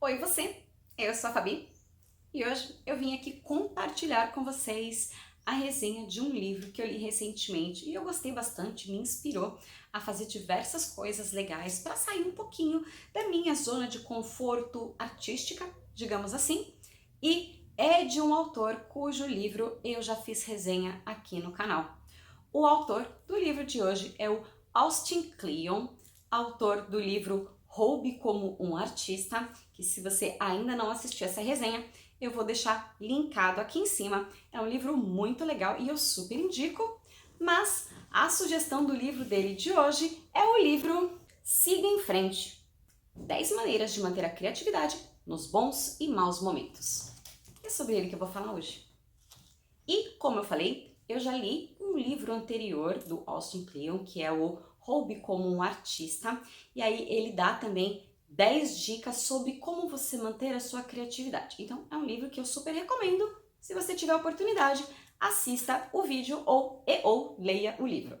Oi você, eu sou a Fabi e hoje eu vim aqui compartilhar com vocês a resenha de um livro que eu li recentemente e eu gostei bastante, me inspirou a fazer diversas coisas legais para sair um pouquinho da minha zona de conforto artística, digamos assim, e é de um autor cujo livro eu já fiz resenha aqui no canal. O autor do livro de hoje é o Austin Kleon, autor do livro Roube como um Artista, que se você ainda não assistiu essa resenha, eu vou deixar linkado aqui em cima. É um livro muito legal e eu super indico, mas a sugestão do livro dele de hoje é o livro Siga em Frente, 10 maneiras de manter a criatividade nos bons e maus momentos. É sobre ele que eu vou falar hoje. E, como eu falei, eu já li um livro anterior do Austin Kleon, que é o Roube como um Artista, e aí ele dá também 10 dicas sobre como você manter a sua criatividade. Então, é um livro que eu super recomendo. Se você tiver oportunidade, assista o vídeo ou leia o livro.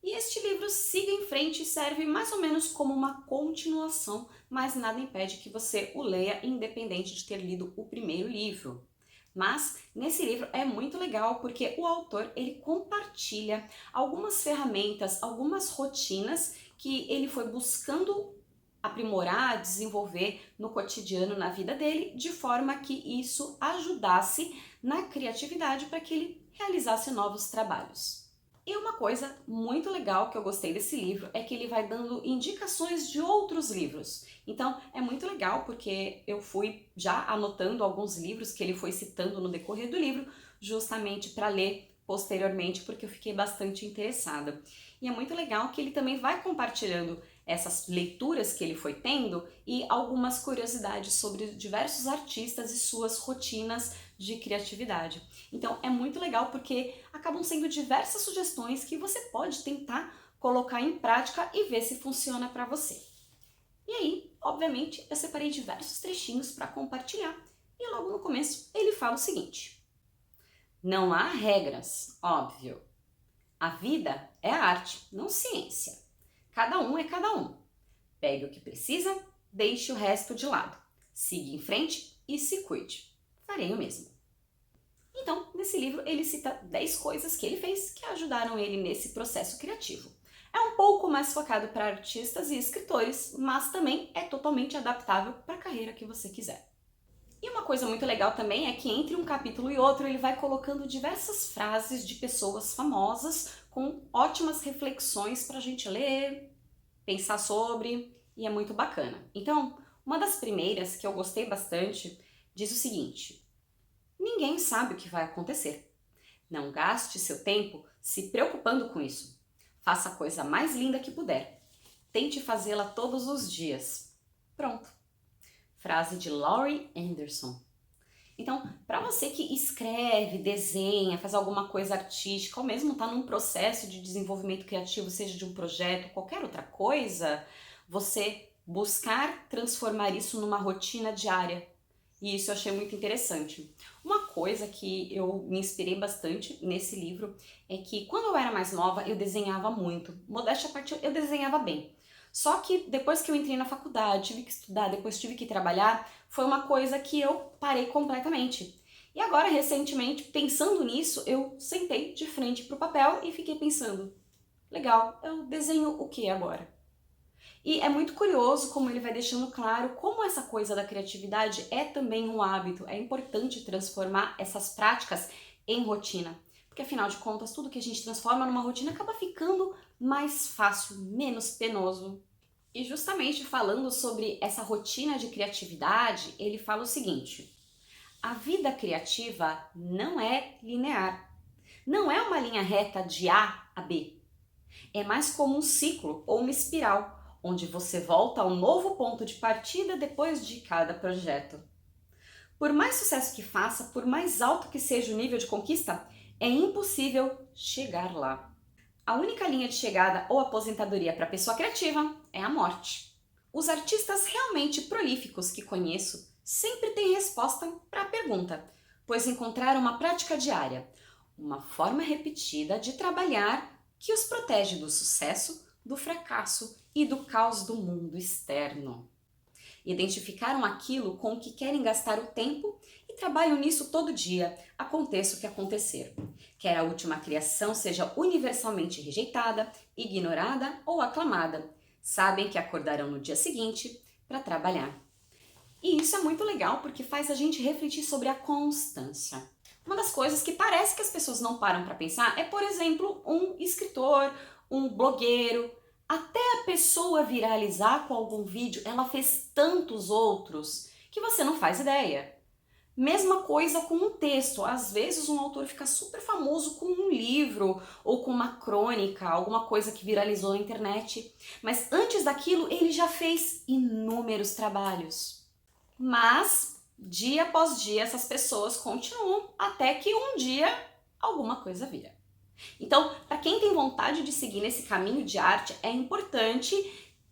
E este livro Siga em Frente serve mais ou menos como uma continuação, mas nada impede que você o leia independente de ter lido o primeiro livro. Mas nesse livro é muito legal porque o autor ele compartilha algumas ferramentas, algumas rotinas que ele foi buscando aprimorar, desenvolver no cotidiano, na vida dele, de forma que isso ajudasse na criatividade para que ele realizasse novos trabalhos. E uma coisa muito legal que eu gostei desse livro é que ele vai dando indicações de outros livros. Então é muito legal porque eu fui já anotando alguns livros que ele foi citando no decorrer do livro, justamente para ler posteriormente, porque eu fiquei bastante interessada. E é muito legal que ele também vai compartilhando essas leituras que ele foi tendo e algumas curiosidades sobre diversos artistas e suas rotinas de criatividade. Então é muito legal porque acabam sendo diversas sugestões que você pode tentar colocar em prática e ver se funciona para você. E aí, obviamente, eu separei diversos trechinhos para compartilhar e logo no começo ele fala o seguinte: não há regras, óbvio. A vida é arte, não ciência. Cada um é cada um. Pegue o que precisa, deixe o resto de lado. Siga em frente e se cuide. Farei o mesmo. Então, nesse livro, ele cita 10 coisas que ele fez que ajudaram ele nesse processo criativo. É um pouco mais focado para artistas e escritores, mas também é totalmente adaptável para a carreira que você quiser. E uma coisa muito legal também é que entre um capítulo e outro ele vai colocando diversas frases de pessoas famosas com ótimas reflexões para a gente ler, pensar sobre, e é muito bacana. Então, uma das primeiras que eu gostei bastante diz o seguinte: ninguém sabe o que vai acontecer. Não gaste seu tempo se preocupando com isso. Faça a coisa mais linda que puder. Tente fazê-la todos os dias. Pronto. Frase de Laurie Anderson. Então, para você que escreve, desenha, faz alguma coisa artística, ou mesmo está num processo de desenvolvimento criativo, seja de um projeto, qualquer outra coisa, você buscar transformar isso numa rotina diária. E isso eu achei muito interessante. Uma coisa que eu me inspirei bastante nesse livro é que quando eu era mais nova eu desenhava muito. Modéstia à parte, eu desenhava bem. Só que depois que eu entrei na faculdade, tive que estudar, depois tive que trabalhar, foi uma coisa que eu parei completamente. E agora, recentemente, pensando nisso, eu sentei de frente para o papel e fiquei pensando: legal, eu desenho o que agora? E é muito curioso como ele vai deixando claro como essa coisa da criatividade é também um hábito. É importante transformar essas práticas em rotina. Porque afinal de contas, tudo que a gente transforma numa rotina acaba ficando mais fácil, menos penoso. E justamente falando sobre essa rotina de criatividade, ele fala o seguinte: a vida criativa não é linear. Não é uma linha reta de A a B. É mais como um ciclo ou uma espiral, onde você volta a um novo ponto de partida depois de cada projeto. Por mais sucesso que faça, por mais alto que seja o nível de conquista, é impossível chegar lá. A única linha de chegada ou aposentadoria para a pessoa criativa é a morte. Os artistas realmente prolíficos que conheço sempre têm resposta para a pergunta, pois encontraram uma prática diária, uma forma repetida de trabalhar que os protege do sucesso, do fracasso e do caos do mundo externo. Identificaram aquilo com o que querem gastar o tempo e trabalham nisso todo dia, aconteça o que acontecer. Quer a última criação seja universalmente rejeitada, ignorada ou aclamada. Sabem que acordarão no dia seguinte para trabalhar. E isso é muito legal porque faz a gente refletir sobre a constância. Uma das coisas que parece que as pessoas não param para pensar é, por exemplo, um escritor, um blogueiro. Até a pessoa viralizar com algum vídeo, ela fez tantos outros que você não faz ideia. Mesma coisa com um texto. Às vezes um autor fica super famoso com um livro ou com uma crônica, alguma coisa que viralizou na internet. Mas antes daquilo ele já fez inúmeros trabalhos. Mas dia após dia essas pessoas continuam até que um dia alguma coisa vira. Então, para quem tem vontade de seguir nesse caminho de arte, é importante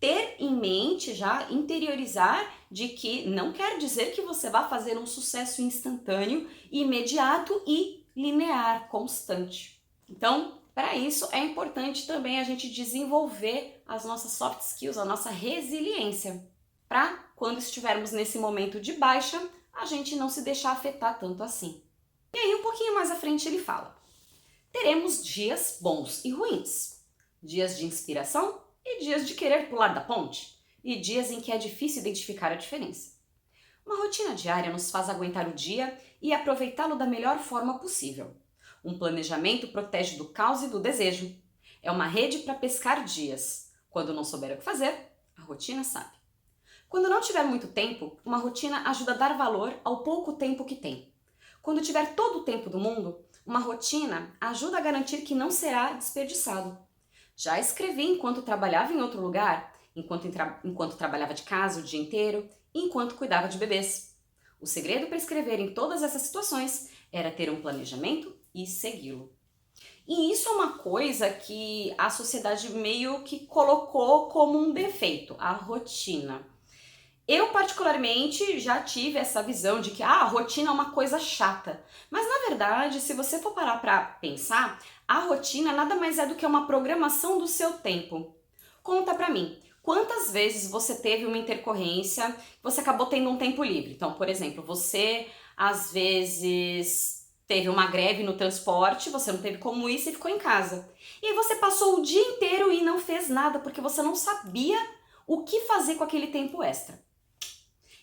ter em mente, já interiorizar de que não quer dizer que você vai fazer um sucesso instantâneo, imediato e linear, constante. Então, para isso é importante também a gente desenvolver as nossas soft skills, a nossa resiliência, para quando estivermos nesse momento de baixa, a gente não se deixar afetar tanto assim. E aí um pouquinho mais à frente ele fala: teremos dias bons e ruins, dias de inspiração e dias de querer pular da ponte, e dias em que é difícil identificar a diferença. Uma rotina diária nos faz aguentar o dia e aproveitá-lo da melhor forma possível. Um planejamento protege do caos e do desejo. É uma rede para pescar dias. Quando não souber o que fazer, a rotina sabe. Quando não tiver muito tempo, uma rotina ajuda a dar valor ao pouco tempo que tem. Quando tiver todo o tempo do mundo, uma rotina ajuda a garantir que não será desperdiçado. Já escrevi enquanto trabalhava em outro lugar, enquanto trabalhava de casa o dia inteiro e enquanto cuidava de bebês. O segredo para escrever em todas essas situações era ter um planejamento e segui-lo. E isso é uma coisa que a sociedade meio que colocou como um defeito, a rotina. Eu, particularmente, já tive essa visão de que a rotina é uma coisa chata. Mas, na verdade, se você for parar para pensar, a rotina nada mais é do que uma programação do seu tempo. Conta pra mim, quantas vezes você teve uma intercorrência, você acabou tendo um tempo livre? Então, por exemplo, você, às vezes, teve uma greve no transporte, você não teve como ir, você ficou em casa. E aí você passou o dia inteiro e não fez nada, porque você não sabia o que fazer com aquele tempo extra.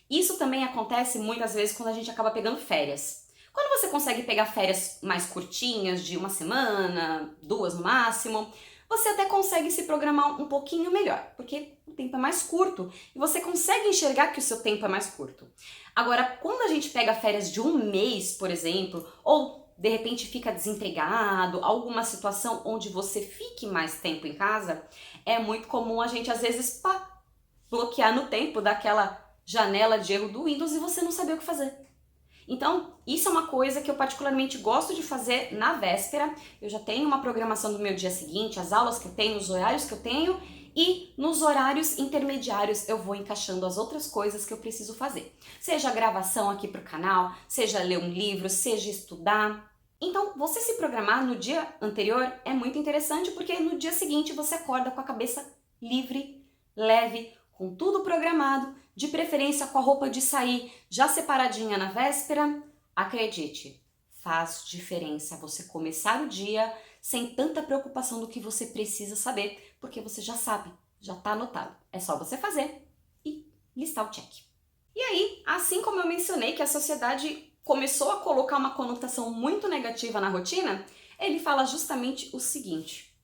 Isso também acontece muitas vezes quando a gente acaba pegando férias. Quando você consegue pegar férias mais curtinhas, de uma semana, 2 no máximo, você até consegue se programar um pouquinho melhor, porque o tempo é mais curto e você consegue enxergar que o seu tempo é mais curto. Agora, quando a gente pega férias de um mês, por exemplo, ou de repente fica desempregado, alguma situação onde você fique mais tempo em casa, é muito comum a gente às vezes bloquear no tempo daquela janela de erro do Windows e você não saber o que fazer. Então, isso é uma coisa que eu particularmente gosto de fazer na véspera. Eu já tenho uma programação do meu dia seguinte, as aulas que eu tenho, os horários que eu tenho, e nos horários intermediários eu vou encaixando as outras coisas que eu preciso fazer. Seja a gravação aqui para o canal, seja ler um livro, seja estudar. Então, você se programar no dia anterior é muito interessante porque no dia seguinte você acorda com a cabeça livre, leve, com tudo programado, de preferência com a roupa de sair já separadinha na véspera. Acredite, faz diferença você começar o dia sem tanta preocupação do que você precisa saber, porque você já sabe, já está anotado. É só você fazer e listar o check. E aí, assim como eu mencionei que a sociedade começou a colocar uma conotação muito negativa na rotina, ele fala justamente o seguinte: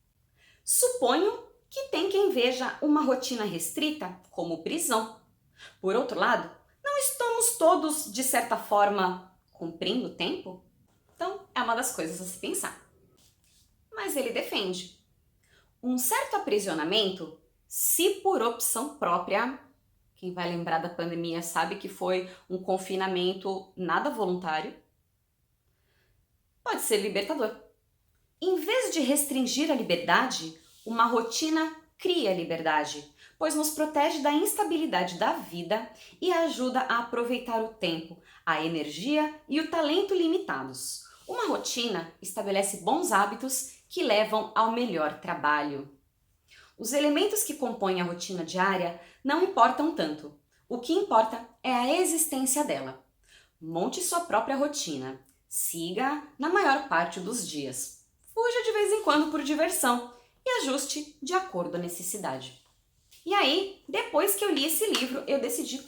suponho que tem quem veja uma rotina restrita como prisão. Por outro lado, não estamos todos, de certa forma, cumprindo o tempo? Então, é uma das coisas a se pensar. Mas ele defende um certo aprisionamento, se por opção própria. Quem vai lembrar da pandemia sabe que foi um confinamento nada voluntário. Pode ser libertador. Em vez de restringir a liberdade, uma rotina cria liberdade, pois nos protege da instabilidade da vida e ajuda a aproveitar o tempo, a energia e o talento limitados. Uma rotina estabelece bons hábitos que levam ao melhor trabalho. Os elementos que compõem a rotina diária não importam tanto. O que importa é a existência dela. Monte sua própria rotina. Siga na maior parte dos dias. Fuja de vez em quando por diversão e ajuste de acordo com a necessidade. E aí, depois que eu li esse livro, eu decidi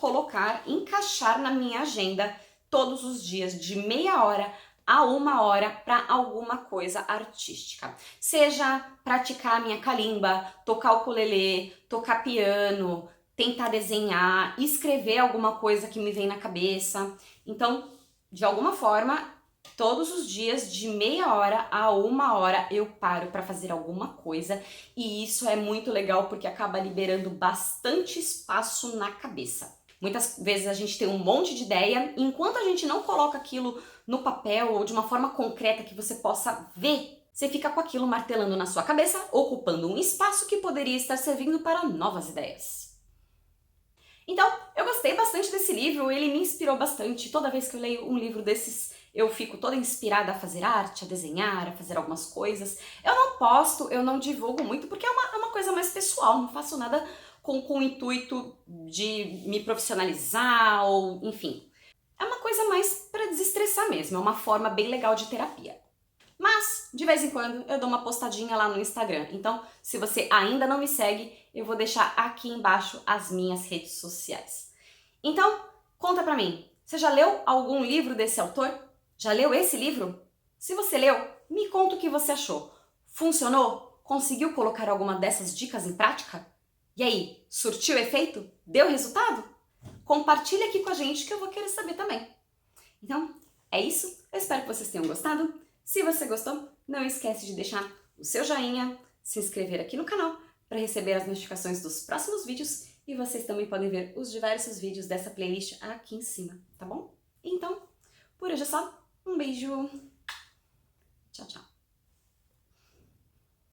encaixar na minha agenda todos os dias de meia hora a 1 hora para alguma coisa artística. Seja praticar a minha calimba, tocar o ukulele, tocar piano, tentar desenhar, escrever alguma coisa que me vem na cabeça. Então, de alguma forma, todos os dias de meia hora a 1 hora eu paro para fazer alguma coisa e isso é muito legal porque acaba liberando bastante espaço na cabeça. Muitas vezes a gente tem um monte de ideia e enquanto a gente não coloca aquilo no papel ou de uma forma concreta que você possa ver, você fica com aquilo martelando na sua cabeça, ocupando um espaço que poderia estar servindo para novas ideias. Então, eu gostei bastante desse livro, ele me inspirou bastante. Toda vez que eu leio um livro desses, eu fico toda inspirada a fazer arte, a desenhar, a fazer algumas coisas. Eu não posto, eu não divulgo muito, porque é uma coisa mais pessoal, não faço nada com o intuito de me profissionalizar ou, enfim. É uma coisa mais para desestressar mesmo, é uma forma bem legal de terapia. Mas, de vez em quando, eu dou uma postadinha lá no Instagram. Então, se você ainda não me segue, eu vou deixar aqui embaixo as minhas redes sociais. Então, conta pra mim, você já leu algum livro desse autor? Já leu esse livro? Se você leu, me conta o que você achou. Funcionou? Conseguiu colocar alguma dessas dicas em prática? E aí, surtiu efeito? Deu resultado? Compartilha aqui com a gente que eu vou querer saber também. Então, é isso. Eu espero que vocês tenham gostado. Se você gostou, não esquece de deixar o seu joinha, se inscrever aqui no canal para receber as notificações dos próximos vídeos e vocês também podem ver os diversos vídeos dessa playlist aqui em cima, tá bom? Então, por hoje é só. Um beijo. Tchau, tchau.